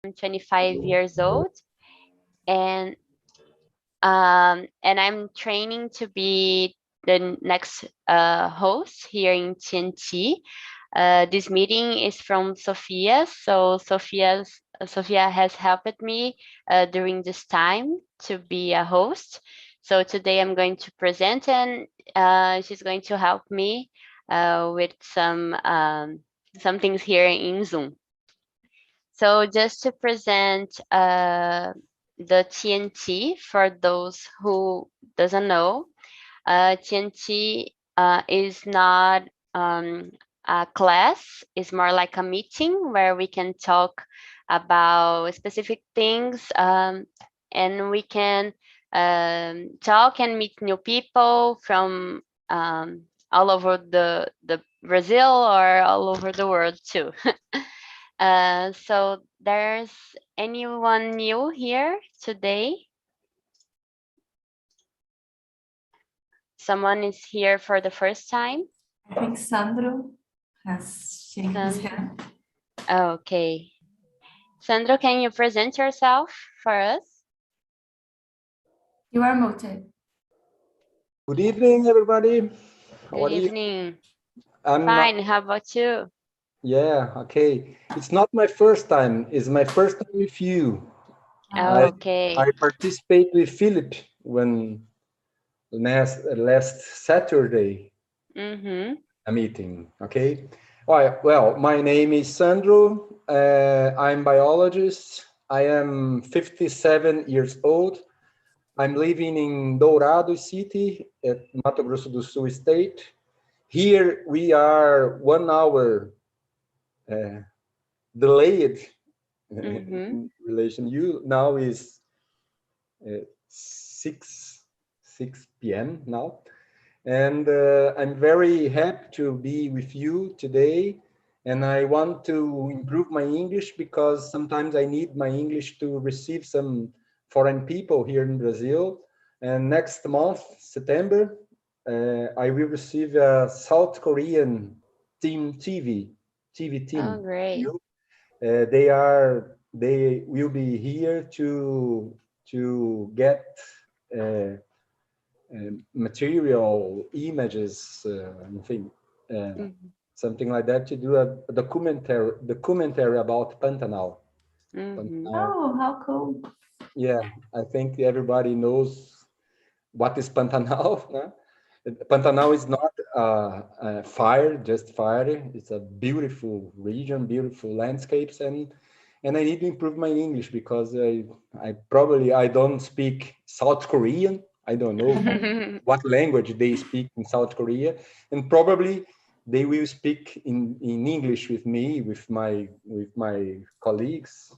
I'm 25 years old, and I'm training to be the next host here in TNT. This meeting is from Sophia, so Sophia has helped me during this time to be a host. So today I'm going to present, and she's going to help me with some things here in Zoom. So just to present the TNT for those who doesn't know, TNT is not a class. It's more like a meeting where we can talk about specific things, and we can talk and meet new people from all over the Brazil or all over the world too. So there's anyone new here today? Someone is here for the first time? I think Sandro has shaken his hand. Okay. Sandro, can you present yourself for us? You are muted. Good evening, everybody. How Good are you? evening. I'm Fine. How about you? Yeah, okay. It's not my first time. It's my first time with you. Okay. I participate with Philip when last Saturday a meeting. Okay. All right. Well, my name is Sandro. I'm biologist. I am 57 years old. I'm living in Dourado City at Mato Grosso do Sul state. Here we are 1 hour delayed in relation. You now is 6 p.m. now, and I'm very happy to be with you today. And I want to improve my English because sometimes I need my English to receive some foreign people here in Brazil. And next month, September, I will receive a South Korean TV team. Oh, great. They will be here to get material, images, something like that, to do a documentary about Pantanal. Oh, how cool. Yeah, I think everybody knows what is Pantanal. Né? Pantanal is not fire, just fire. It's a beautiful region, beautiful landscapes, and I need to improve my English because I don't speak South Korean. I don't know what language they speak in South Korea, and probably they will speak in English with me, with my colleagues.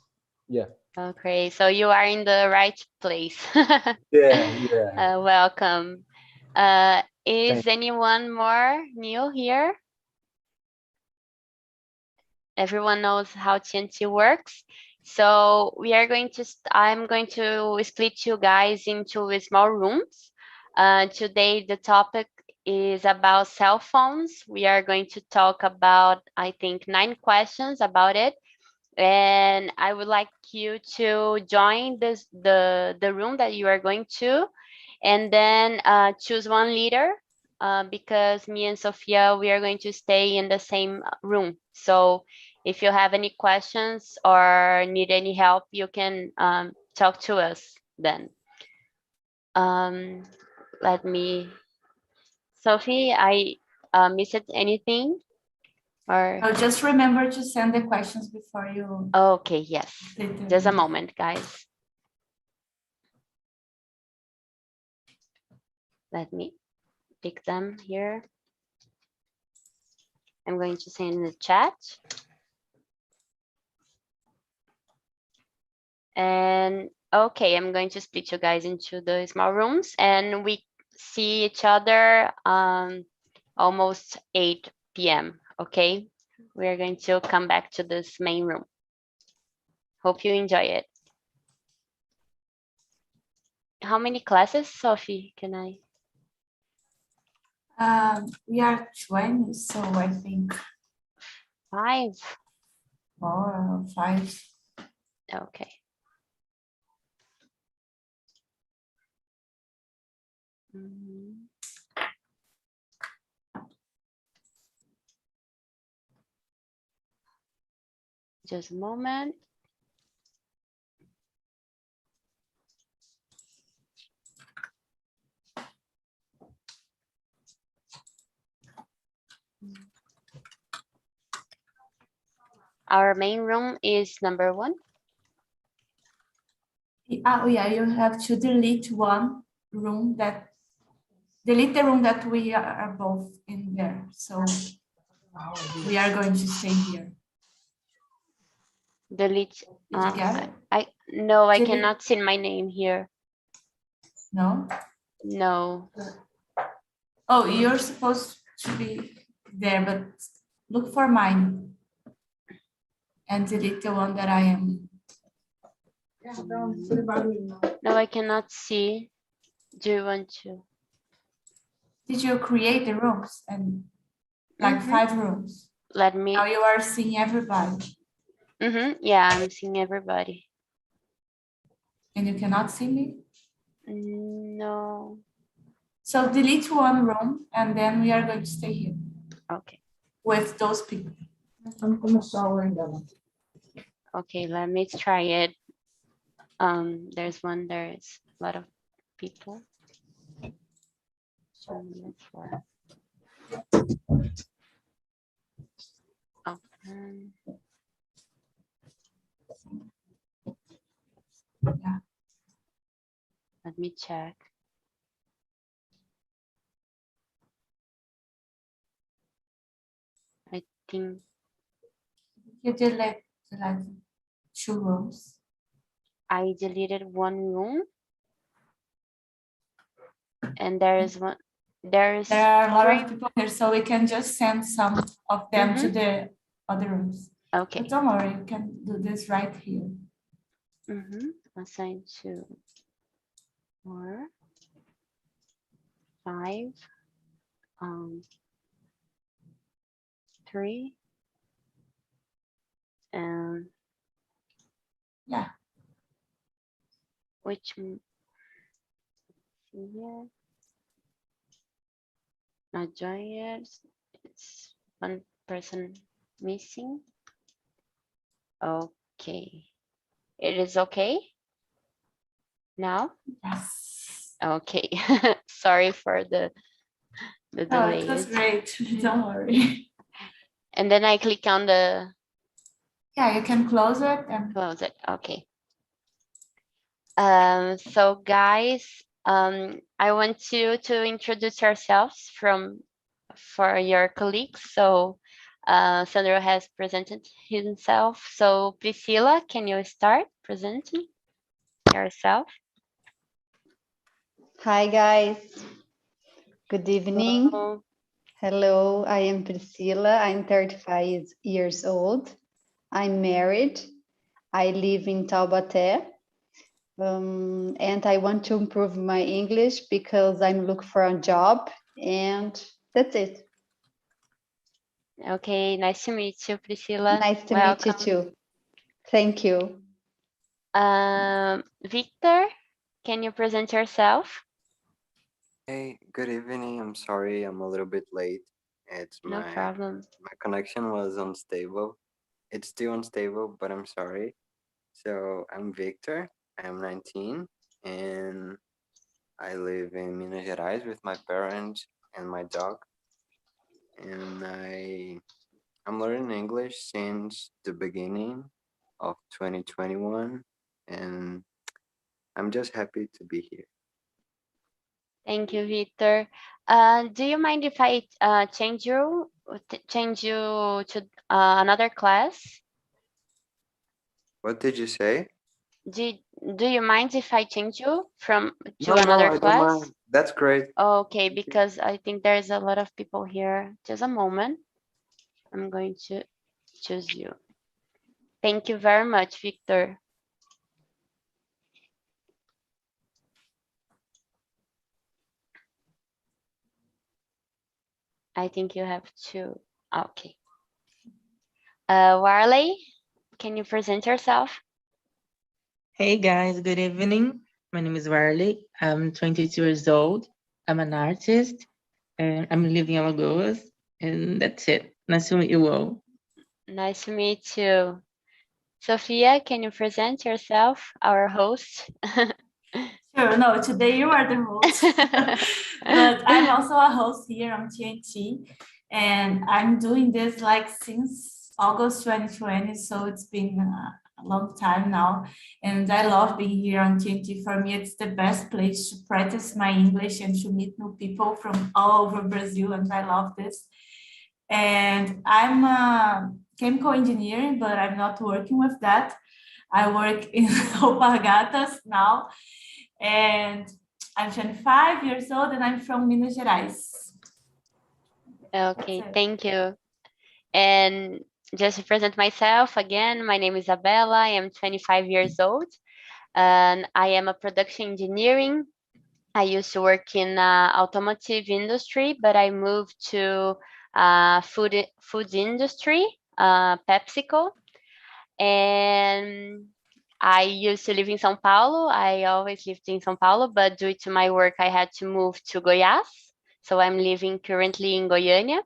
Yeah. Okay, so you are in the right place. Yeah. Welcome. Is anyone more new here? Everyone knows how TNT works. So we are going to, I'm going to split you guys into small rooms. Today, the topic is about cell phones. We are going to talk about, I think, 9 questions about it. And I would like you to join the room that you are going to, and then choose one leader, because me and Sophia, we are going to stay in the same room. So if you have any questions or need any help, you can talk to us then. Let me, Sophie, I missed anything? Or just remember to send the questions before you. okay, yes. Just a moment, guys. Let me pick them here. I'm going to send in the chat. And okay, I'm going to split you guys into the small rooms, and we see each other almost 8 p.m. Okay, we are going to come back to this main room. Hope you enjoy it. How many classes, Sophie? Can I? We are 20, so I think 5. 4 or 5. Okay. Mhm. Just a moment. Our main room is number 1. Oh yeah, you have to delete one room delete the room that we are both in there. So we are going to stay here. Delete. Did you get it? No, I Delete. cannot see my name here. No? No. Oh, you're supposed to be there, but look for mine and delete the one that I am. No, I cannot see. Do you want to? Did you create the rooms and like 5 rooms? Let me. Now you are seeing everybody. Yeah, I'm seeing everybody. And you cannot see me? No. So delete one room and then we are going to stay here. Okay. With those people. Okay, let me try it. There's a lot of people. So let's for open. Yeah. Let me check. I think You delete 2 rooms. I deleted one room, and there There are a lot 3. of people here, so we can just send some of them to the other rooms. Okay. But don't worry, you can do this right here. Assign 2, 4, 5, 3, and Yeah. which here? Not join yet. It's one person missing. Okay. It is okay now? Yes. Okay. Sorry for the Oh, delay. it was great. Don't worry. And then I click on the Yeah, you can close it and close it. Okay. So guys, I want you to introduce yourselves for your colleagues. So Sandro has presented himself. So Priscilla, can you start presenting yourself? Hi guys, good evening. Hello. Hello, I am Priscilla. I'm 35 years old. I'm married. I live in Taubaté. And I want to improve my English because I'm looking for a job, and that's it. Okay, nice to meet you, Priscilla. Nice to Welcome. meet you too. Thank you. Victor, can you present yourself? Hey, good evening. I'm sorry I'm a little bit late. No problem. My connection was unstable. It's still unstable, but I'm sorry. So I'm Victor. I'm 19 and I live in Minas Gerais with my parents and my dog. And I'm learning English since the beginning of 2021 and I'm just happy to be here. Thank you, Victor. Do you mind if I change you to another class? What did you say? Do you mind if I change you to No, another I don't class? mind. That's great. Okay, because I think there's a lot of people here. Just a moment. I'm going to choose you. Thank you very much, Victor. I think you have to. Okay. Warley, can you present yourself? Hey guys, good evening. My name is Riley. I'm 22 years old. I'm an artist and I'm living in Alagoas. And that's it. Nice to meet you all. Nice to meet you. Sophia, can you present yourself, our host? Sure, no, today you are the host. But I'm also a host here on TNT. And I'm doing this like since August 2020. So it's been a long time now. And I love being here on TNT. For me, it's the best place to practice my English and to meet new people from all over Brazil. And I love this. And I'm a chemical engineer, but I'm not working with that. I work in Alpargatas now, and I'm 25 years old, and I'm from Minas Gerais. Okay, That's it. thank you. And just to present myself again, my name is Isabella. I am 25 years old, and I am a production engineering. I used to work in automotive industry, but I moved to food industry, PepsiCo, and I used to live in São Paulo. I always lived in São Paulo, but due to my work, I had to move to Goiás. So I'm living currently in Goiânia,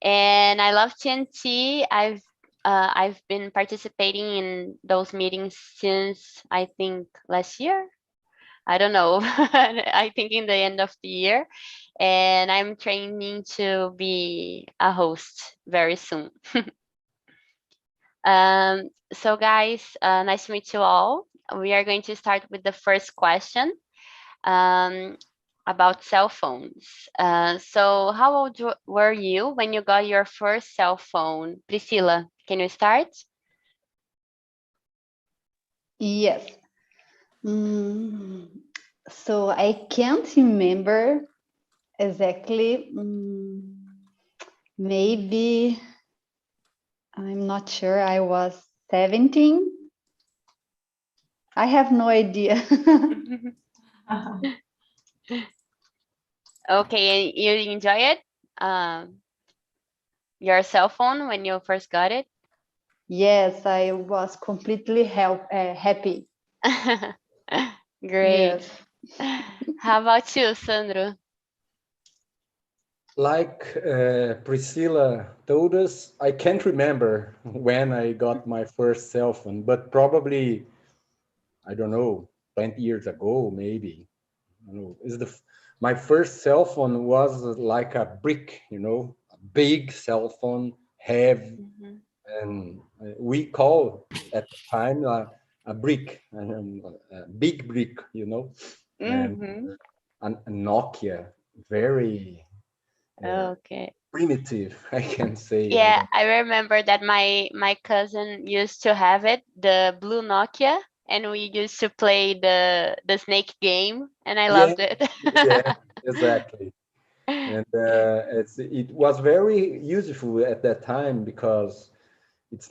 and I love TNT. I've been participating in those meetings since I think last year. I don't know. I think in the end of the year, and I'm training to be a host very soon. So guys, nice to meet you all. We are going to start with the first question about cell phones. So how old were you when you got your first cell phone? Priscilla, can you start? Yes. So I can't remember exactly. Maybe, I'm not sure, I was 17. I have no idea. Okay, and you enjoy it? Your cell phone when you first got it? Yes, I was completely happy. Great. Yes. How about you, Sandro? Like Priscilla told us, I can't remember when I got my first cell phone, but probably, I don't know, 20 years ago, maybe. I don't know. My first cell phone was like a brick, a big cell phone, heavy, Mhm. and we call at the time a brick, a big brick, and Mhm. a Nokia, very Okay. primitive, I can say. I Yeah, don't. I remember that my cousin used to have it, the blue Nokia, and we used to play the snake game, and I Yeah, loved it. yeah, exactly. And it was very useful at that time because it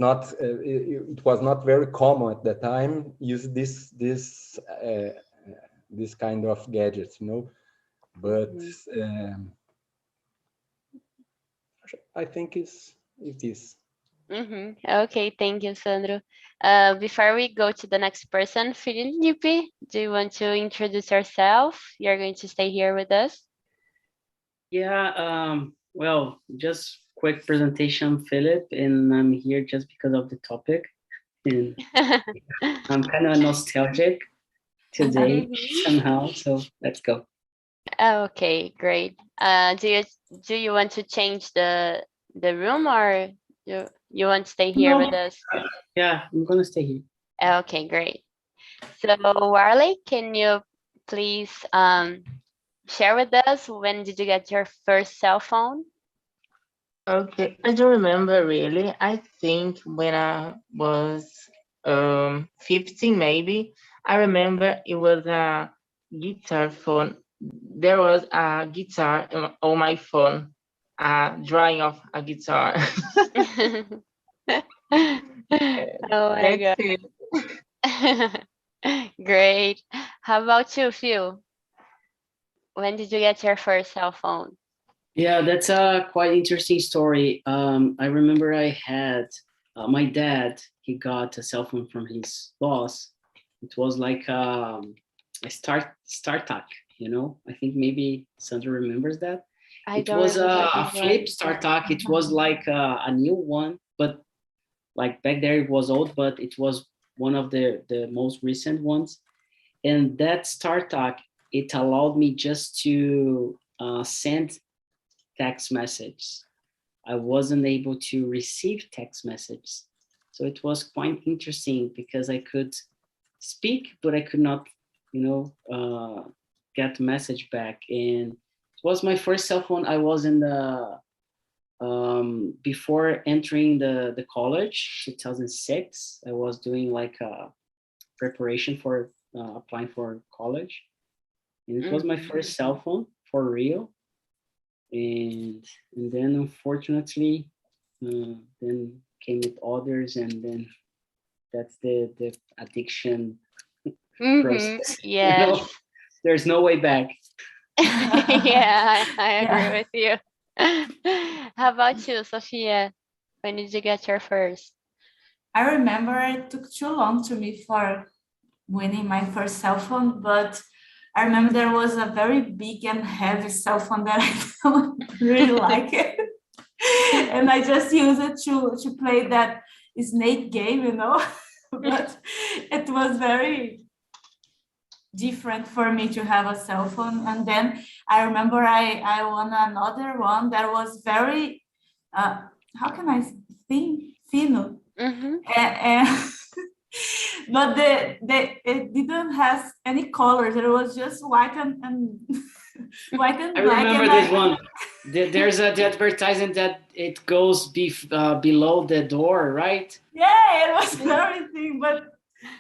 was not very common at that time use this kind of gadgets, But Mhm. I think it is. Okay, thank you, Sandro. Before we go to the next person, Felipe, do you want to introduce yourself? You're going to stay here with us. Yeah, well, just quick presentation, Philip, and I'm here just because of the topic. And I'm kind of nostalgic today Mhm. somehow, so let's go. Okay, great. Do you want to change the room, or you want to stay here with No, us? yeah, I'm gonna stay here. Okay, great. So, Warley, can you please share with us when did you get your first cell phone? Okay, I don't remember really. I think when I was 15 maybe. I remember it was a guitar phone. There was a guitar on my phone, a drawing of a guitar. Oh my That's God. it. Great. How about you, Phil? When did you get your first cell phone? Yeah, that's a quite interesting story. I remember I had my dad. He got a cell phone from his boss, It was like a StarTAC, you know. I think maybe Sandra remembers that. It was a flip StarTAC. It was like a new one, but like back there it was old, but it was one of the most recent ones. And that StarTAC, it allowed me just to send text messages. I wasn't able to receive text messages. So it was quite interesting because I could speak, but I could not, you know, get the message back. And it was my first cell phone. I was in the, before entering the college, 2006, I was doing like a preparation for applying for college. And it was my first cell phone for real. And then unfortunately, then came with others, and then that's the addiction process. Yes. You know, there's no way back. Yeah, I agree with you. How about you, Sophia? When did you get your first? I remember it took too long to me for winning my first cell phone, but I remember there was a very big and heavy cell phone that I don't really like it. And I just use it to play that snake game, you know. But it was very different for me to have a cell phone. And then I remember I won another one that was very, how can I think, fino. And but it didn't have any colors. It was just white and white and I black. remember this one. There's the advertisement that it goes below the door, right? Yeah, it was everything, but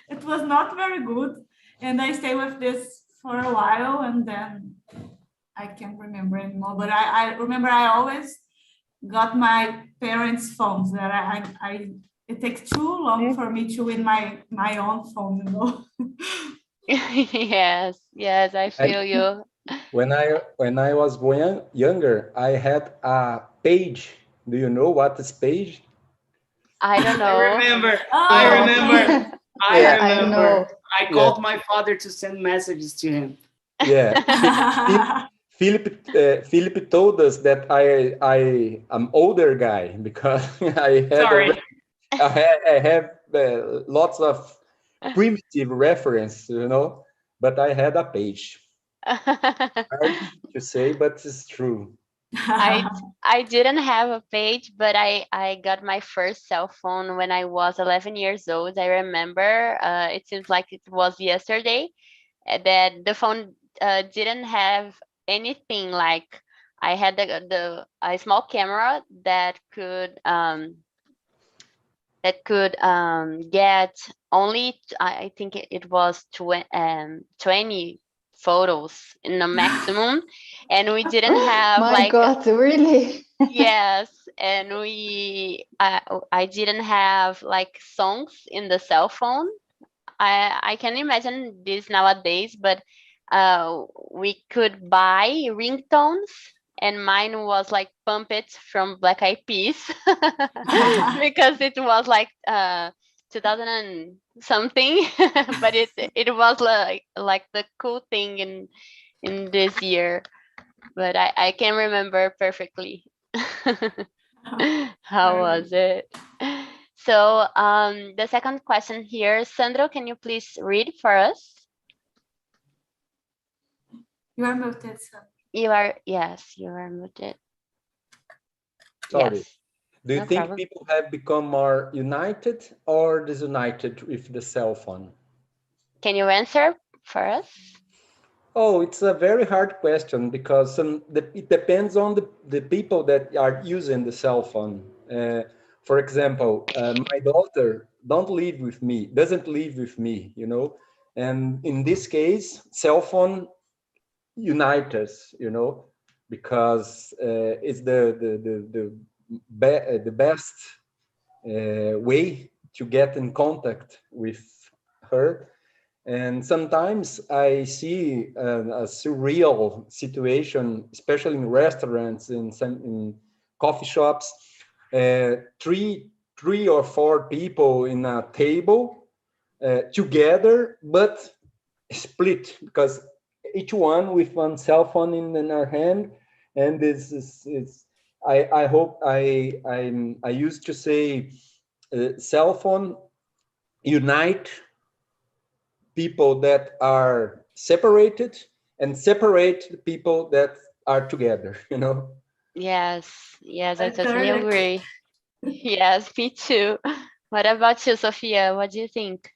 it was not very good. And I stayed with this for a while, and then I can't remember anymore. But I remember I always got my parents' phones. That it takes too long for me to win my own phone, you know. Yes, I feel you. When I was younger, I had a page. Do you know what is page? I don't know. I remember. Oh, I remember. okay. I I remember. know. I called my father to send messages to him. Yeah. Philip told us that I am older guy because I have lots of primitive reference, you know, but I had a page. Hard to say, but it's true. I didn't have a page, but I got my first cell phone when I was 11 years old. I remember, it seems like it was yesterday, that the phone didn't have anything. Like, I had a small camera that could get only, I think it was 20 photos in the maximum, and we didn't have My God, really? yes, and I didn't have like songs in the cell phone. I can imagine this nowadays, but we could buy ringtones, and mine was like Pump It from Black Eyed Peas because it was like 2000 and something, but it was like the cool thing in this year. But I can remember perfectly. How was it? So the second question here, Sandro, can you please read for us? You are muted, sir. You are muted. Sorry. Yes. Do you No think problem. people have become more united or disunited with the cell phone? Can you answer for us? Oh, it's a very hard question because it depends on the people that are using the cell phone. For example, my daughter doesn't live with me, you know, and in this case, cell phone unite us, you know, because it's the best way to get in contact with her. And sometimes I see a surreal situation, especially in restaurants, in coffee shops, three or four people in a table, together, but split, because each one with one cell phone in our hand. And this is I hope I used to say cell phone unite people that are separated and separate people that are together, you know. Yes, yes, I I totally totally- agree. Yes, me too. What about you, Sophia? What do you think?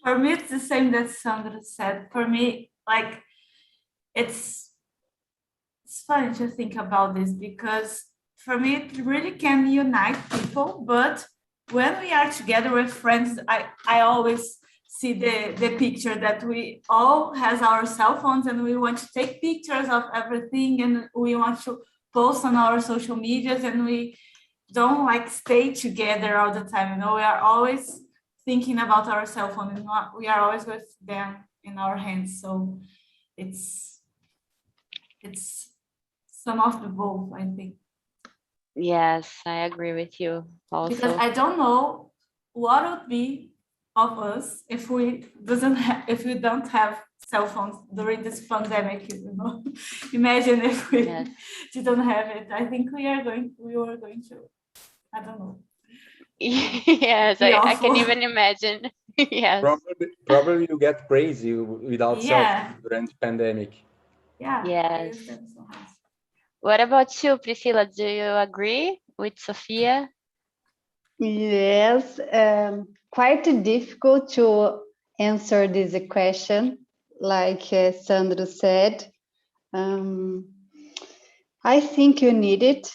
For me, it's the same that Sandra said. For me, like, it's funny to think about this, because for me, it really can unite people. But when we are together with friends, I always see the picture that we all has our cell phones and we want to take pictures of everything and we want to post on our social medias, and we don't like stay together all the time. You know, we are always thinking about our cell phone, and we are always with them in our hands. So it's some of the both, I think. Yes, I agree with you Because also. I don't know what would be of us if we don't have cell phones during this pandemic, you know. Imagine if we Yes. didn't have it. I think we were going to, I don't know. Yes, Be I can awful. even imagine. Yes. Probably you get crazy without cell Yeah. phone during the pandemic. Yeah. I Yes. understand so much. What about you, Priscilla? Do you agree with Sophia? Yes, quite difficult to answer this question, like Sandro said. I think you need it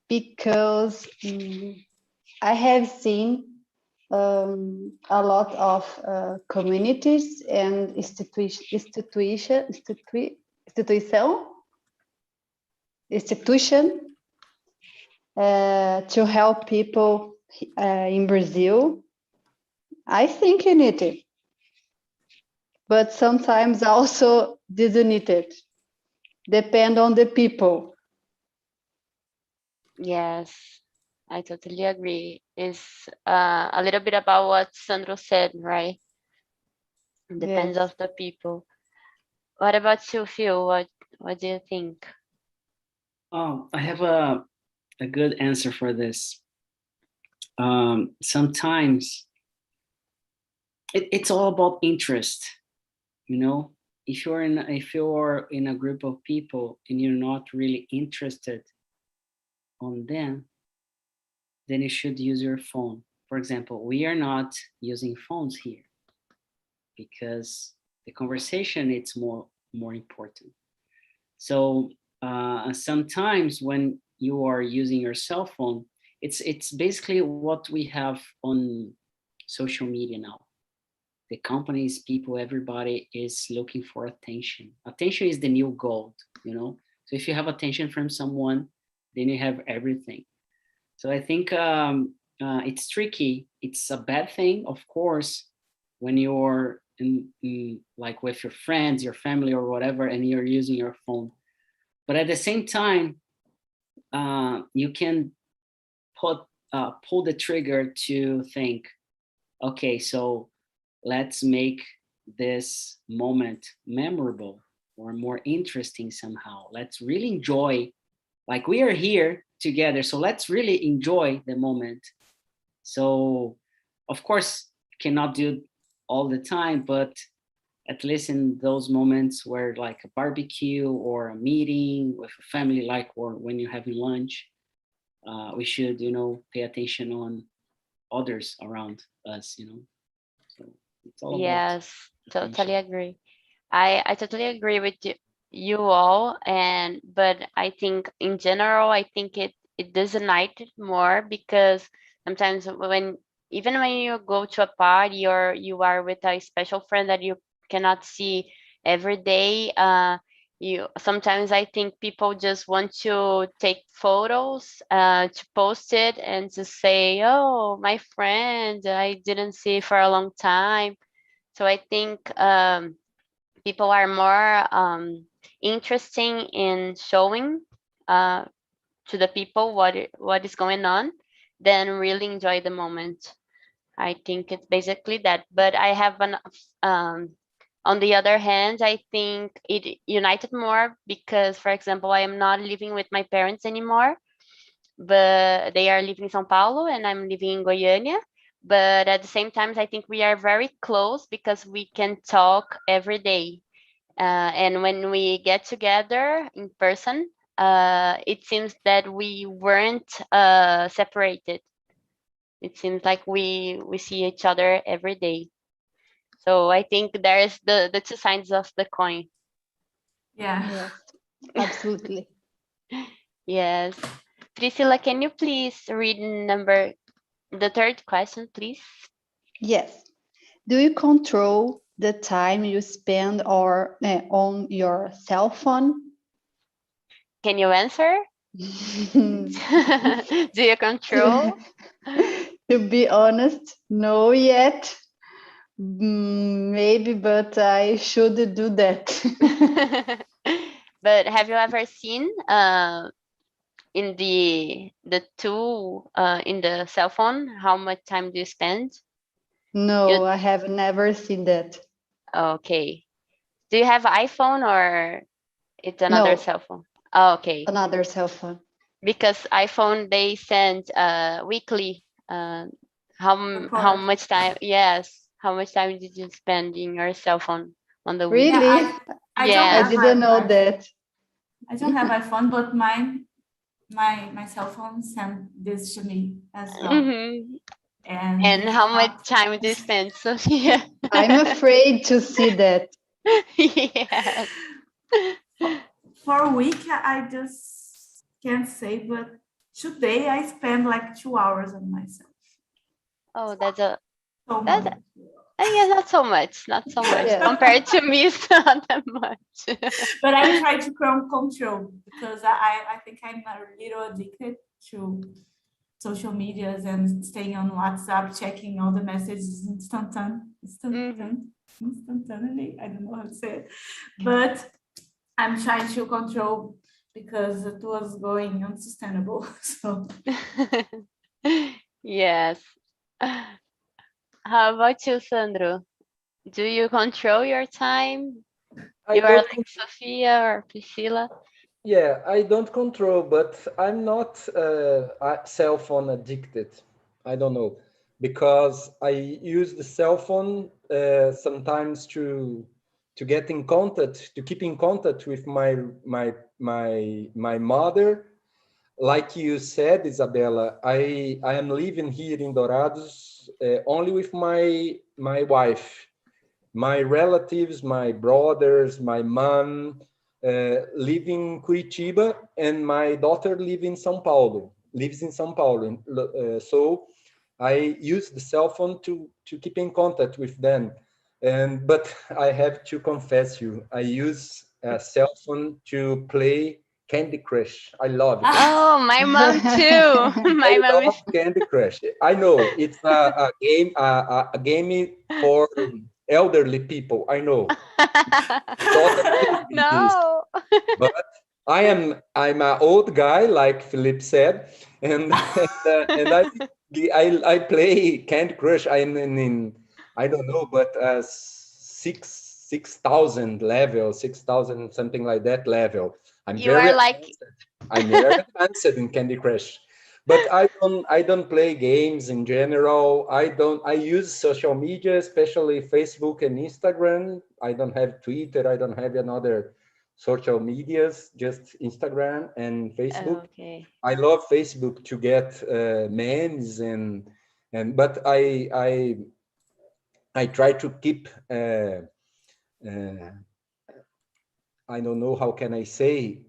because I have seen a lot of communities and institution to help people in Brazil. I think you need it, but sometimes also didn't need it. Depend on the people. Yes, I totally agree. It's a little bit about what Sandro said, right? It depends Yes. of the people. What about you, Phil? What do you think? Oh, I have a good answer for this. Sometimes it's all about interest, you know. If you're in a group of people and you're not really interested on them, then you should use your phone. For example, we are not using phones here because the conversation it's more important. So sometimes when you are using your cell phone, it's basically what we have on social media now. The companies, people, everybody is looking for attention. Attention is the new gold, you know. So if you have attention from someone, then you have everything. So I think it's tricky. It's a bad thing, of course, when you're in like with your friends, your family, or whatever, and you're using your phone. But at the same time, you can pull the trigger to think, okay, so let's make this moment memorable or more interesting somehow. Let's really enjoy, like we are here together, so let's really enjoy the moment. So of course cannot do all the time, but at least in those moments where like a barbecue or a meeting with a family, like, or when you're having lunch, we should, you know, pay attention on others around us, you know. So it's all about Yes, attention. totally agree. I totally agree with you all, but I think in general, I think it does unite it more, because sometimes even when you go to a party or you are with a special friend that you cannot see every day, you sometimes I think people just want to take photos to post it and to say, oh, my friend I didn't see for a long time. So I think people are more interesting in showing to the people what is going on than really enjoy the moment. I think it's basically that. But I have on the other hand, I think it united more because, for example, I am not living with my parents anymore, but they are living in São Paulo and I'm living in Goiânia. But at the same time, I think we are very close because we can talk every day. And when we get together in person, it seems that we weren't separated. It seems like we see each other every day. So I think there's the two sides of the coin. Yeah. Yes, absolutely. Yes. Priscilla, can you please read the third question, please? Yes. Do you control the time you spend on your cell phone? Can you answer? Do you control? To be honest, no yet. Maybe, but I should do that. But have you ever seen in the tool in the cell phone how much time do you spend? No, I have never seen that. Okay. Do you have iPhone or it's another No. cell phone? Oh, okay. Another cell phone. Because iPhone they send weekly how much time? Yes, how much time did you spend in your cell phone on the week? Really? Yeah, I don't Yes. have I didn't know iPhone. that. I don't have iPhone, but my cell phone sent this to me as well. Mm-hmm. And And how much time do you spend, Sophia? I'm afraid to see that. Yes. For a week, I just can't say, but today I spend like 2 hours on myself. Oh, So that's much. yeah, not so much. Not so much. Yeah. Compared to me, it's not that much. But I'm trying to control because I think I'm a little addicted to social medias and staying on WhatsApp, checking all the messages instantaneously. I don't know how to say it, but I'm trying to control because it was going unsustainable. So Yes. How about you, Sandro? Do you control your time? I You are don't like Sophia or Priscilla? Yeah, I don't control, but I'm not cell phone addicted. I don't know, because I use the cell phone sometimes to get in contact, to keep in contact with my mother. Like you said, Isabella, I am living here in Dourados only with my wife. My relatives, my brothers, my mom live in Curitiba, and my daughter lives in São Paulo. So I use the cell phone to keep in contact with them. But I have to confess you, I use a cell phone to play Candy Crush. I love it. Oh, my mom too. My I mom love Candy Crush. I know it's a game, a game for elderly people. I know. Totally this. No. But I'm an old guy, like Philip said, and and I play Candy Crush. I'm in I don't know, but 6,000 level, 6,000 something like that level. I'm You very are like advanced. I'm very advanced in Candy Crush. But I don't play games in general. I use social media, especially Facebook and Instagram. I don't have Twitter. I don't have another social medias, just Instagram and Facebook. okay. I love Facebook to get memes but I try to keep I don't know how can I say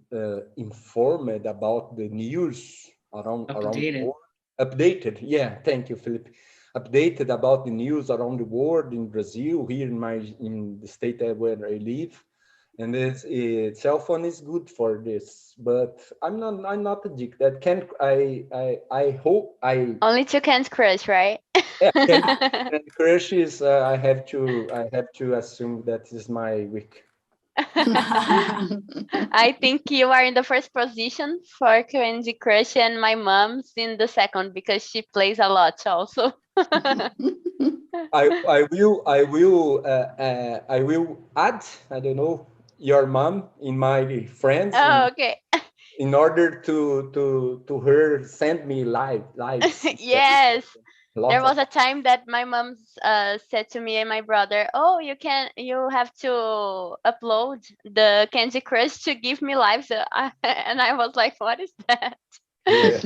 informed about the news around the Updated. world. Updated, yeah. Thank you, Philip. Updated about the news around the world in Brazil, here in the state where I live, and cell phone is good for this. But I'm not addicted. I hope I Only two Candy Crush, right? yeah. Candy Crush is I have to assume that is my week. I think you are in the first position for Candy Crush, and my mom's in the second because she plays a lot also. I will add, I don't know, your mom in my friends Oh, okay. in order to her send me lives. Yes. There Lots was of a time that my mom said to me and my brother, "Oh, you have to upload the Candy Crush to give me lives." And I was like, "What is that?" yeah.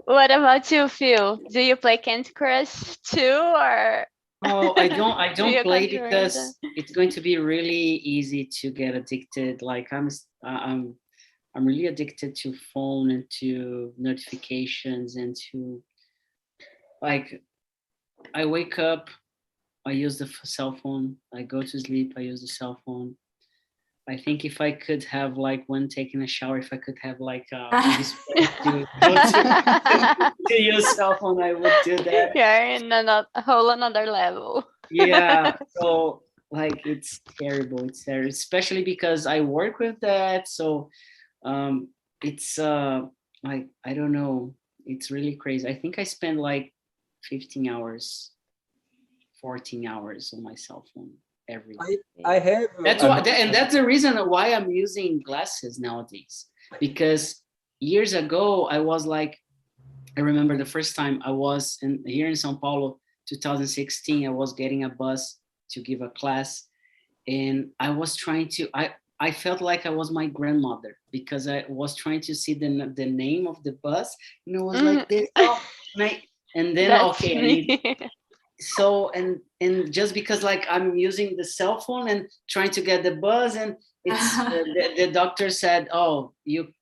What about you, Phil? Do you play Candy Crush too, or Oh, I don't you play control because it's going to be really easy to get addicted. Like I'm really addicted to phone and to notifications and to, like, I wake up, I use the cell phone. I go to sleep, I use the cell phone. I think if I could have, like, when taking a shower, if I could have like this way to go to use cell phone, I would do that. You're in a whole another level. Yeah, so like it's terrible. It's terrible, especially because I work with that. So it's like, I don't know. It's really crazy. I think I spend like 15 hours, 14 hours on my cell phone every day. I have. That's why, and that's the reason why I'm using glasses nowadays. Because years ago, I was like, I remember the first time I was here in São Paulo, 2016. I was getting a bus to give a class, and I was trying to. I felt like I was my grandmother because I was trying to see the name of the bus, and it was like this. Oh, and then That's okay, I need. So and just because, like, I'm using the cell phone and trying to get the buzz, and it's the doctor said, oh, you,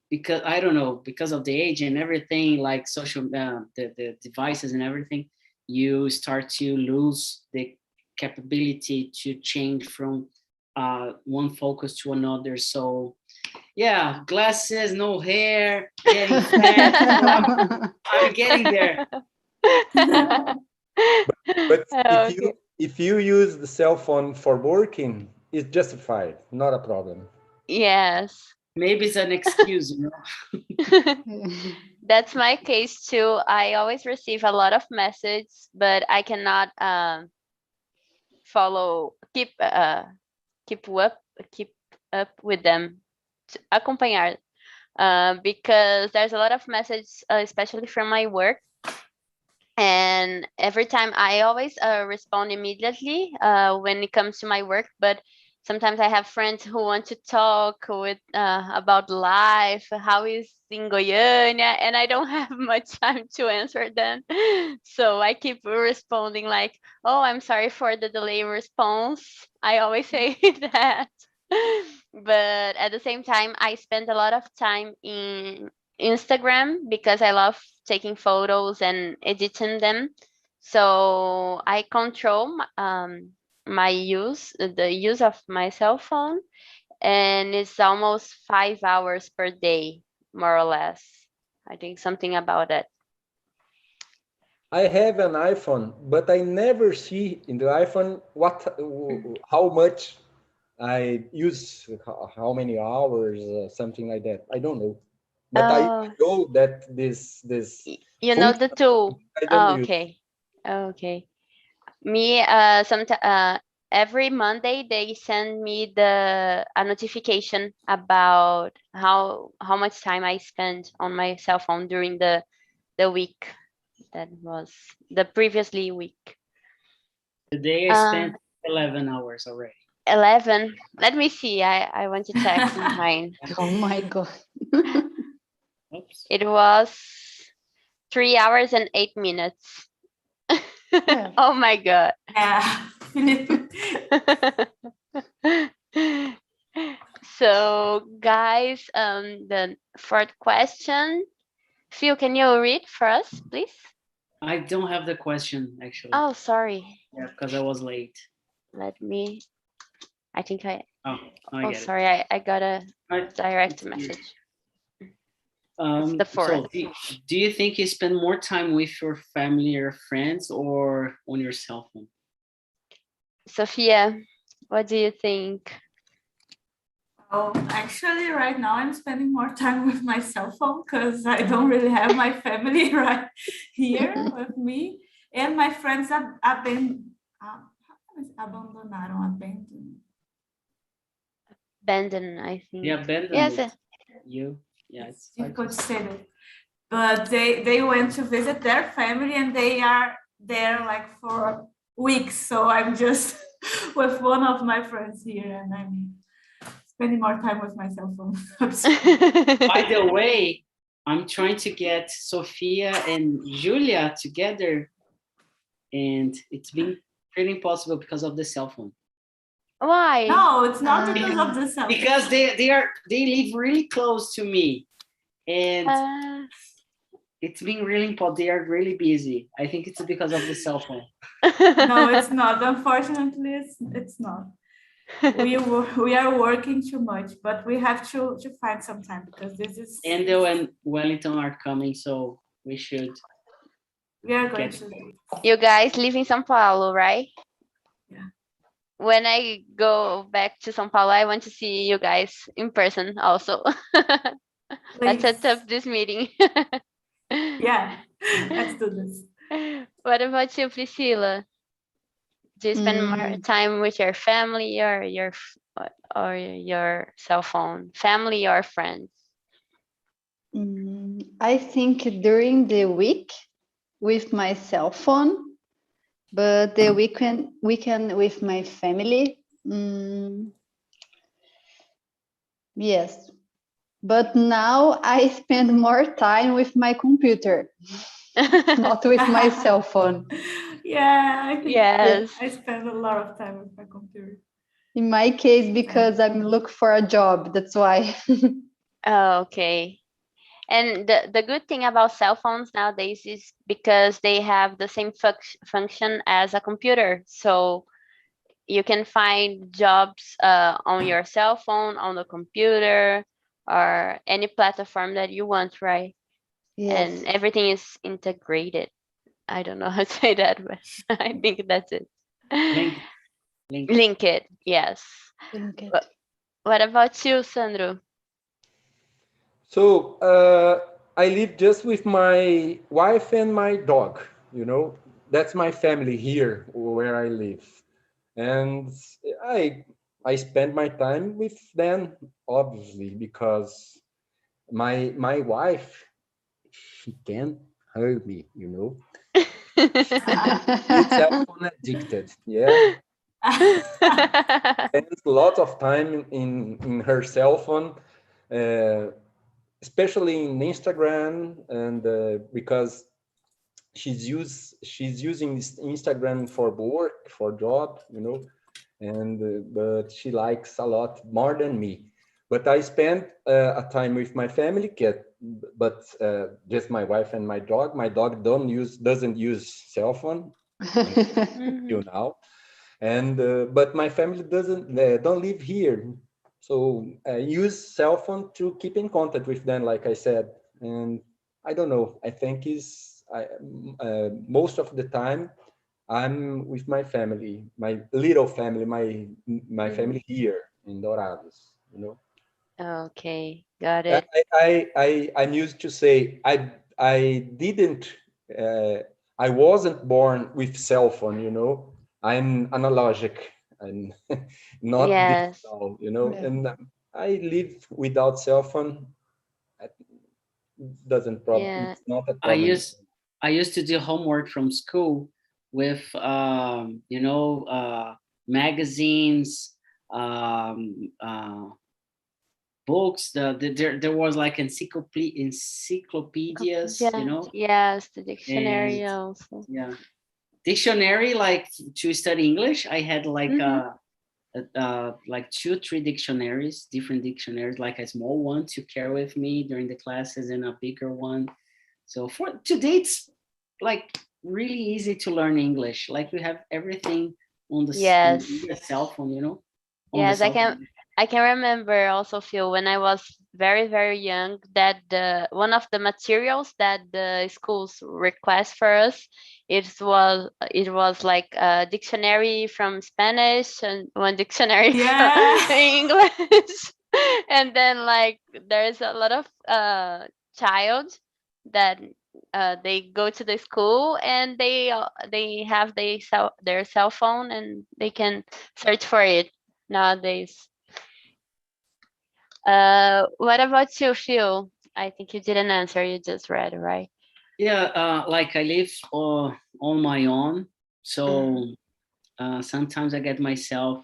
because I don't know, because of the age and everything, like social the devices and everything, you start to lose the capability to change from one focus to another. So yeah, glasses, no hair, getting fat. I'm getting there. But Okay. if you use the cell phone for working, it's justified, not a problem. Yes. Maybe it's an excuse, you know. That's my case too. I always receive a lot of messages, but I cannot keep up with them, acompanhar, because there's a lot of messages, especially from my work. And every time I always respond immediately when it comes to my work, but sometimes I have friends who want to talk with about life, how is in Goiânia, and I don't have much time to answer them. So I keep responding like, "Oh, I'm sorry for the delay response." I always say that. But at the same time, I spend a lot of time in Instagram because I love taking photos and editing them. So I control the use of my cell phone, and it's almost 5 hours per day, more or less. I think something about it. I have an iPhone, but I never see in the iPhone how much I use, how many hours, something like that. I don't know, but I know that this you know the tool. I don't use. Okay. Okay. Me, every Monday they send me a notification about how much time I spent on my cell phone during the week. That was the previously week. Today I spent 11 hours already. 11. Let me see. I want to check mine. Oh my God. Oops. It was 3 hours and 8 minutes. Yeah. Oh my God. Yeah. So guys, the fourth question. Phil, can you read for us, please? I don't have the question, actually. Oh, sorry. Yeah, because I was late. I think I. I Oh, get sorry. I got a direct message. It's the fourth. So do you think you spend more time with your family or friends or on your cell phone? Sophia, What do you think? Oh, actually, right now I'm spending more time with my cell phone because I don't really have my family right here with me. And my friends Abandon, I think. Yeah, abandoned Yes. you. Yeah, it's difficult to say that. But they went to visit their family and they are there like for weeks. So I'm just with one of my friends here and I'm spending more time with my cell phone. By the way, I'm trying to get Sophia and Julia together, and it's been pretty impossible because of the cell phone. Why? No, it's not because of the cell phone. Because they live really close to me, and it's been really important. They are really busy. I think it's because of the cell phone. No, it's not. Unfortunately, it's not. We are working too much, but we have to find some time because this is. Endo and Wellington are coming, so we should. We are going to. You guys live in São Paulo, right? Yeah. When I go back to São Paulo, I want to see you guys in person also. Let's set up this meeting. Yeah, let's do this. What about you, Priscilla? Do you spend more time with your family or your cell phone? Family or friends? I think during the week with my cell phone, but the weekend with my family. Yes, but now I spend more time with my computer, not with my cell phone. Yeah, I think yes. I spend a lot of time with my computer. In my case, because I'm looking for a job, that's why. Oh, okay. And the good thing about cell phones nowadays is because they have the same function as a computer. So you can find jobs on your cell phone, on the computer, or any platform that you want, right? Yes. And everything is integrated. I don't know how to say that, but I think that's it. Link it, yes. Link it. What about you, Sandro? So I live just with my wife and my dog, you know, that's my family here where I live. And I spend my time with them, obviously, because my wife, she can't hurt me, you know. She's cell phone addicted, yeah. Spends lots of time in her cell phone, especially in Instagram, and because she's using Instagram for work, for job, you know, and but she likes a lot more than me. But I spend a time with my family, but just my wife and my dog. My dog doesn't use cell phone until now, and but my family don't live here, so I use cell phone to keep in contact with them, like I said. And I don't know. I think most of the time I'm with my family, my little family, my family here in Dourados, you know. Okay, got it. I'm used to say I didn't I wasn't born with cell phone, you know. I'm analogic and not digital, you know. Yeah. And I live without cell phone. Doesn't problem. Yeah. It's not a problem. I used to do homework from school with you know, magazines, books. There was like encyclopedias, yeah, you know. Yes, the dictionary also. Yeah, dictionary, like to study English. I had like like 2-3 dictionaries, different dictionaries, like a small one to carry with me during the classes and a bigger one. So for today, it's like really easy to learn English. Like we have everything on the cell phone, you know. Yes, I can remember also, Phil, when I was very, very young, that one of the materials that the schools request for us it was like a dictionary from Spanish and one dictionary Yeah. from English. And then like there's a lot of child that they go to the school and they have their cell phone and they can search for it nowadays. What about you, Phil? I think you didn't answer. You just read, right? Yeah, like I live on my own, so sometimes I get myself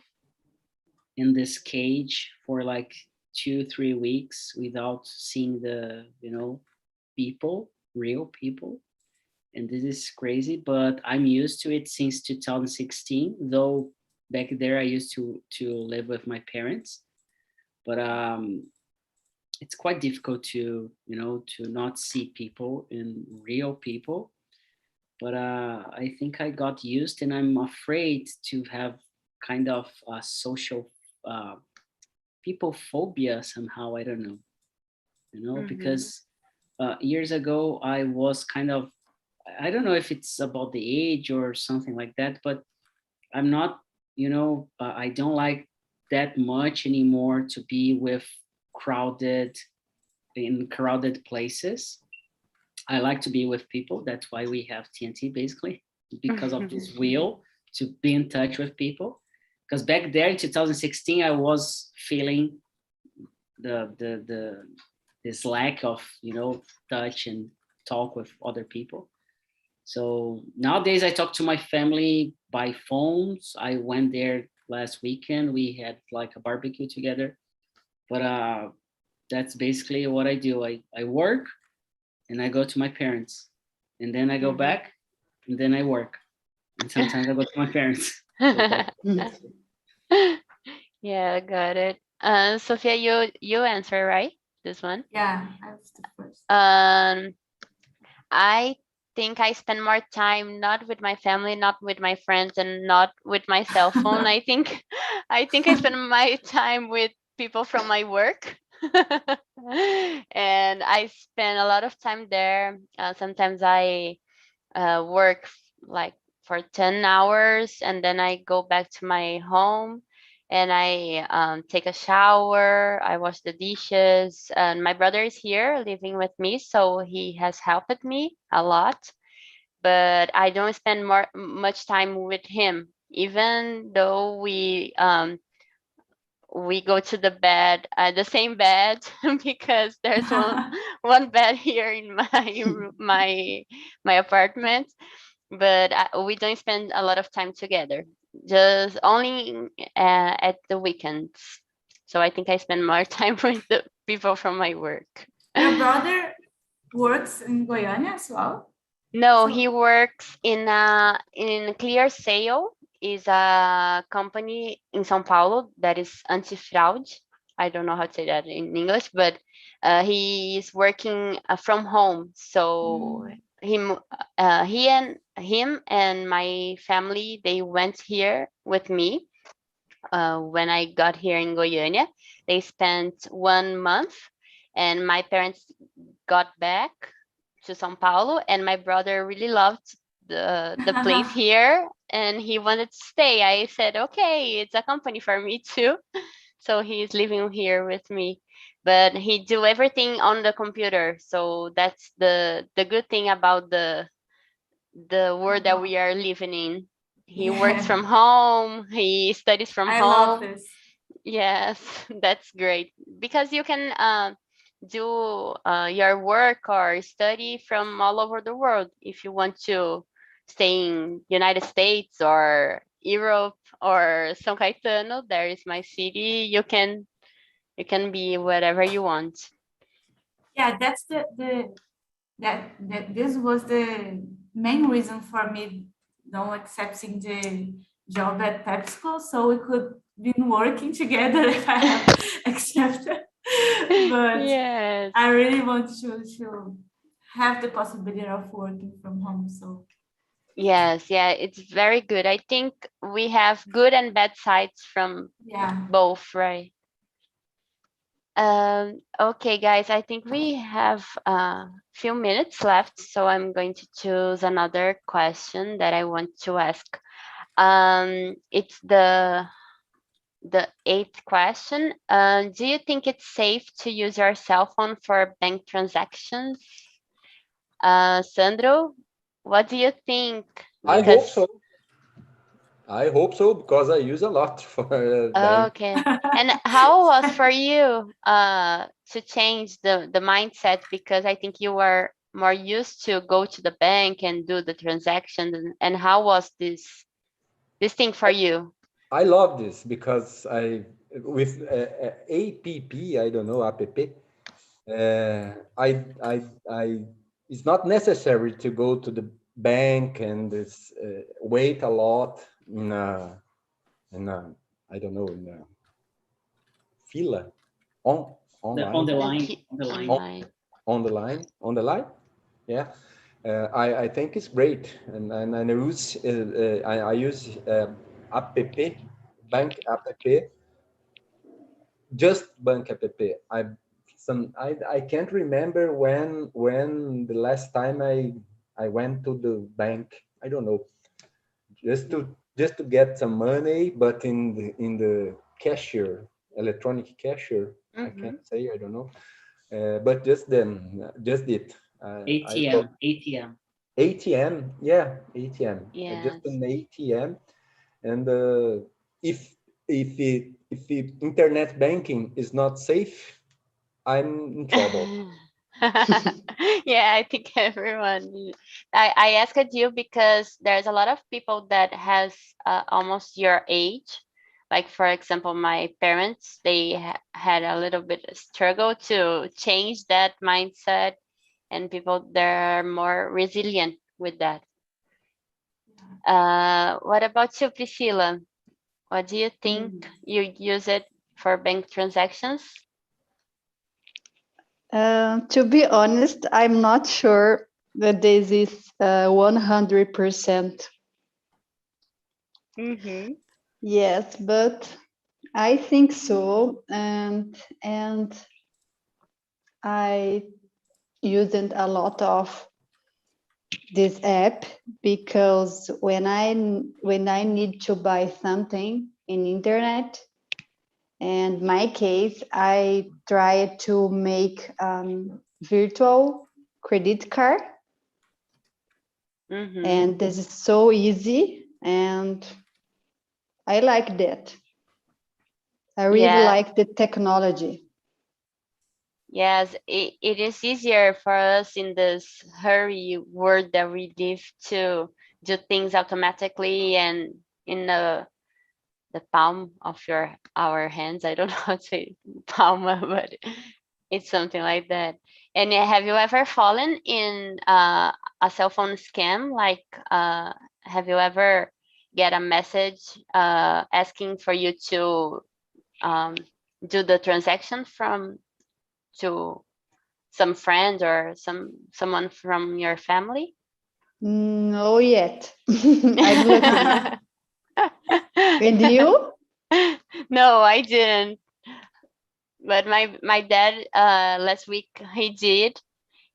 in this cage for like 2-3 weeks without seeing the people, real people, and this is crazy. But I'm used to it since 2016. Though back there I used to live with my parents, but it's quite difficult to to not see people and real people. But I think I got used, and I'm afraid to have kind of a social people phobia somehow. I don't know, because years ago I was kind of, I don't know if it's about the age or something like that, but I'm not, I don't like that much anymore to be with crowded in crowded places. I like to be with people. That's why we have TNT, basically, because of this will to be in touch with people. Because back there in 2016, I was feeling the this lack of touch and talk with other people. So nowadays I talk to my family by phones. I went there last weekend. We had like a barbecue together. But that's basically what I do. I work and I go to my parents, and then I go back, and then I work, and sometimes I go to my parents. Yeah, got it. Sophia, you answer, right? This one. Yeah, I was the first. I think I spend more time not with my family, not with my friends, and not with my cell phone. I think I spend my time with people from my work. And I spend a lot of time there. Sometimes I work like for 10 hours and then I go back to my home and I take a shower, I wash the dishes. And my brother is here living with me, so he has helped me a lot. But I don't spend much time with him, even though we go to the bed, the same bed, because there's one bed here in my apartment, but we don't spend a lot of time together, just only at the weekends. So I think I spend more time with the people from my work. Your brother works in Goiânia as well? No, he works in Clear Sale, is a company in São Paulo that is anti-fraud. I don't know how to say that in English, but he is working from home. So him and my family, they went here with me when I got here in Goiânia. They spent 1 month, and my parents got back to São Paulo, and my brother really loved the place here, and he wanted to stay. I said, okay, it's a company for me too. So he's living here with me, but he do everything on the computer. So that's the good thing about the world that we are living in. He works from home. He studies from home. I love this. Yes, that's great, because you can do your work or study from all over the world. If you want to stay in United States or Europe or São Caetano, there is my city. You can be wherever you want. Yeah, that's that this was the main reason for me not accepting the job at PepsiCo, so we could be working together if I have accepted. But yes, I really want to have the possibility of working from home. So yes, yeah, it's very good. I think we have good and bad sides from both, right? Okay, guys, I think we have a few minutes left, so I'm going to choose another question that I want to ask. It's the eighth question. Do you think it's safe to use your cell phone for bank transactions? Sandro, what do you think? I hope so. I hope so, because I use a lot for bank. Okay. And how was for you to change the mindset? Because I think you were more used to go to the bank and do the transaction. And how was this thing for you? I love this because with app, I don't know, app, I it's not necessary to go to the bank and wait a lot in a I don't know, in a fila online On the line. Yeah. I think it's great, and I use I use app, bank app, just bank app. I can't remember when the last time I went to the bank. I don't know, just to get some money, but in the cashier, electronic cashier. I can't say, I don't know, but just it. ATM, yeah, ATM. Just an ATM, and if internet banking is not safe, I'm in trouble. Yeah, I think everyone. I asked you because there's a lot of people that has almost your age. Like for example, my parents, they had a little bit of struggle to change that mindset, and people that are more resilient with that. What about you, Priscilla? What do you think? You use it for bank transactions? To be honest, I'm not sure that this is 100%. Yes, but I think so, and I used a lot of this app because when I need to buy something in internet, and my case, I try to make virtual credit card, and this is so easy, and I like that. I really like the technology. Yes, it is easier for us in this hurry world that we live to do things automatically and in the palm of our hands. I don't know how to say palm, but it's something like that. And have you ever fallen in a cell phone scam? Like, have you ever get a message asking for you to do the transaction to some friend or someone from your family? No yet. I'm lucky. And you? No, I didn't. But my dad last week he did,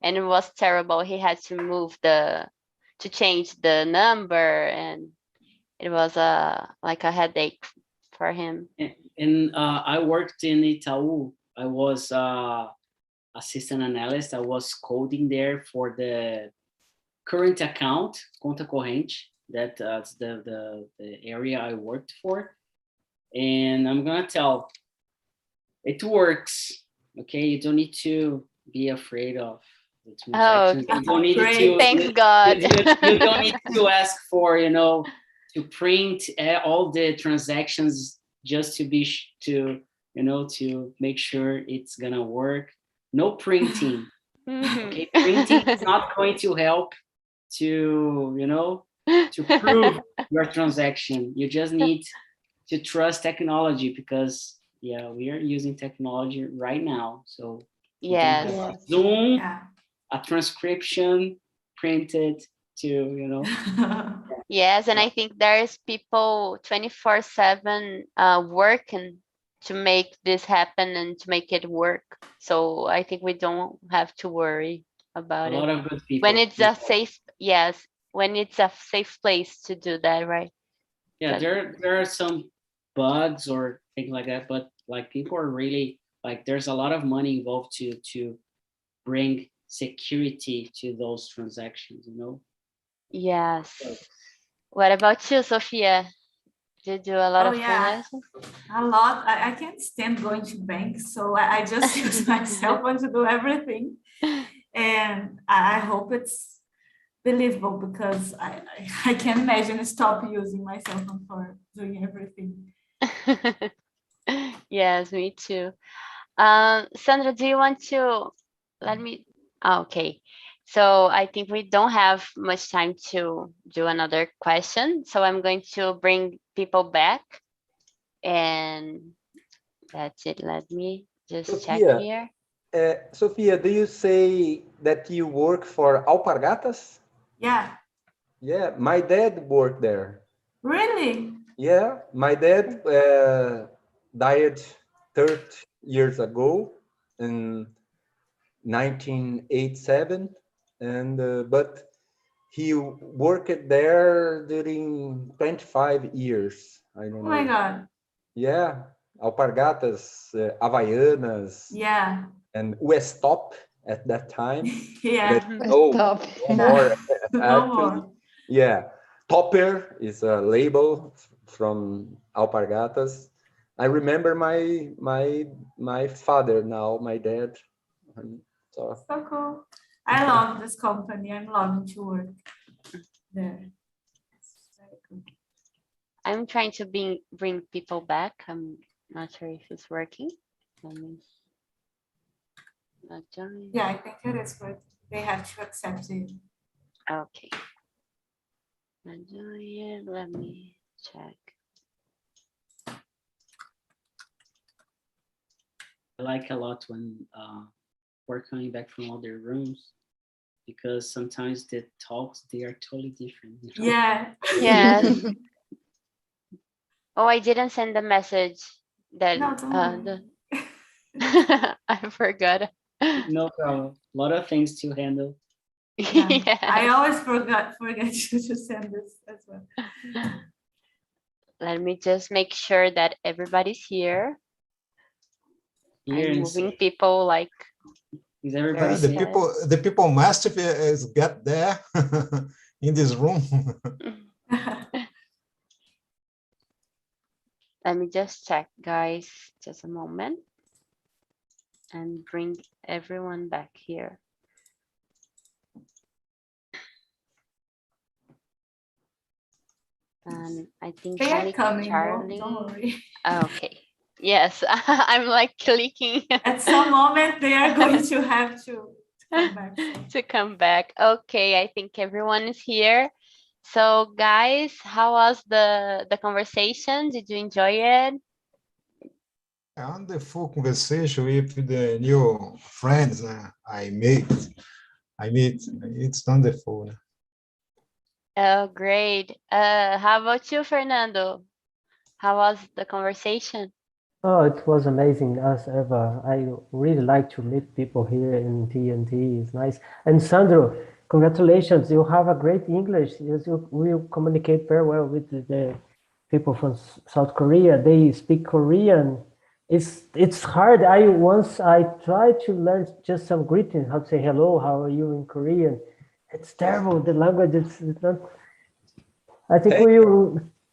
and it was terrible. He had to change the number, and it was like a headache for him. And I worked in Itaú. I was assistant analyst. I was coding there for the current account, conta corrente. That's the area I worked for. And I'm gonna tell, it works. Okay, you don't need to be afraid of the transactions. You don't need to. Thanks God. You don't need to ask for, to print all the transactions just to be to make sure it's gonna work. No printing. Okay, printing is not going to help to prove your transaction. You just need to trust technology, because we are using technology right now. So Zoom, a transcription printed to Yes, and I think there's people 24/7 working to make this happen and to make it work. So I think we don't have to worry about A it. lot of good people. When it's a safe, yes, when it's a safe place to do that, right? Yeah, there are some bugs or things like that, but like people are really like there's a lot of money involved to bring security to those transactions, you know? Yes. What about you, Sophia? Do you do a lot of phone lessons? A lot. I can't stand going to banks, so I just use my cell phone to do everything. And I hope it's believable because I can't imagine stop using my cell phone for doing everything. Yes, me too. Sandra, do you want to let me? Oh, okay. So I think we don't have much time to do another question. So I'm going to bring people back. And that's it. Let me just check here. Sophia, do you say that you work for Alpargatas? Yeah. Yeah, my dad worked there. Really? Yeah, my dad died 30 years ago in 1987, and but he worked there during 25 years. I don't know. Oh my God. Yeah, Alpargatas, Havaianas, Yeah, and Westop at that time. yeah. No more, No actually. more. Yeah, Topper is a label from Alpargatas. I remember my father now, my dad. So So cool. I love this company. I'm loving to work there. It's very cool. I'm trying to bring people back. I'm not sure if it's working. Let me not join. Yeah, I think it is, but they have to accept it. Okay. Not join it. Let me check. I like a lot when we're coming back from other rooms because sometimes the talks they are totally different. You know? Yeah. Yes. Oh, I didn't send the message that No, don't worry. I forgot. No problem. A lot of things to handle. Yeah. Yes. I always forget you to send this as well. Let me just make sure that everybody's here. I'm moving people like. Is everybody the people must get there in this room. Let me just check, guys, just a moment, and bring everyone back here. And I think They are only coming, Charlie. don't worry. Okay. Yes, I'm like clicking. At some moment, they are going to have to come back. To come back. Okay, I think everyone is here. So, guys, how was the conversation? Did you enjoy it? Wonderful conversation with the new friends I meet. It's wonderful. Oh, great. How about you, Fernando? How was the conversation? Oh, it was amazing as ever. I really like to meet people here in TNT. It's nice. And Sandro, congratulations. You have a great English. You will communicate very well with the people from South Korea. They speak Korean. It's hard. I tried to learn just some greetings, how to say hello, how are you in Korean. It's terrible. The language is not. I think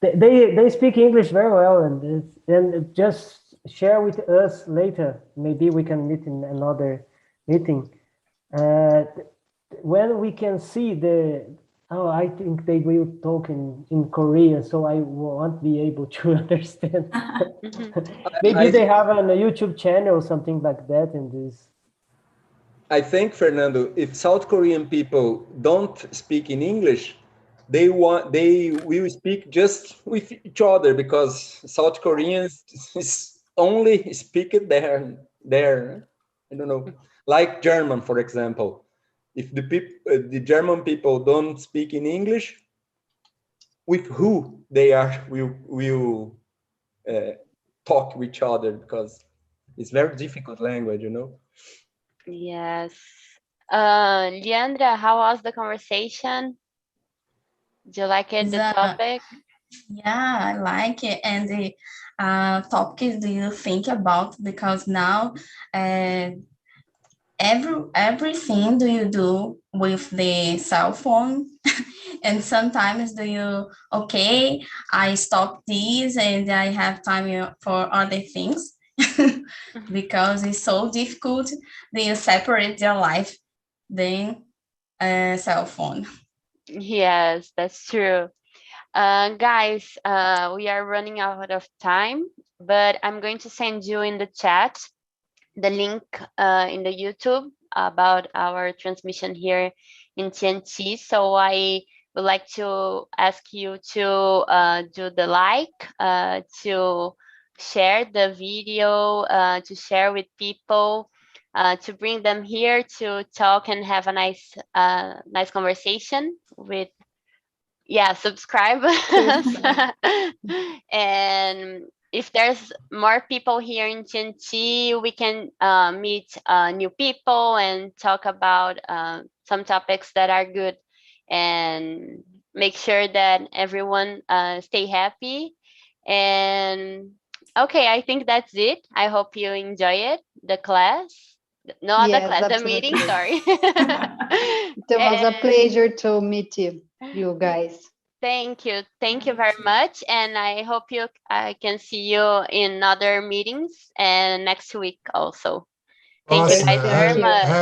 they speak English very well, and just share with us later. Maybe we can meet in another meeting. When we can see I think they will talk in Korean, so I won't be able to understand. Maybe they have a YouTube channel or something like that in this. I think, Fernando, if South Korean people don't speak in English, they will speak just with each other because South Koreans only speak it there. I don't know, like German, for example. If the German people don't speak in English, with who they will talk with each other, because it's very difficult language, you know. Yes. Leandra, how was the conversation? Do you like it, the topic? Yeah, I like it. And the topic do you think about? Because now everything do you do with the cell phone? And sometimes do you, okay, I stop this and I have time for other things. Because it's so difficult, then you separate your life than a cell phone. Yes, that's true. Guys, we are running out of time, but I'm going to send you in the chat the link in the YouTube about our transmission here in TNT. So I would like to ask you to do the like, to share the video, to share with people, to bring them here to talk and have a nice conversation with. Yeah, subscribe. And if there's more people here in TNT, we can meet new people and talk about some topics that are good and make sure that everyone stay happy. And okay, I think that's it. I hope you enjoy it, the class. Not the Yes, class, the meeting, absolutely. sorry. It was a pleasure to meet you guys. Thank you very much, and I hope I can see you in other meetings and next week also. Thank you Awesome. guys very much.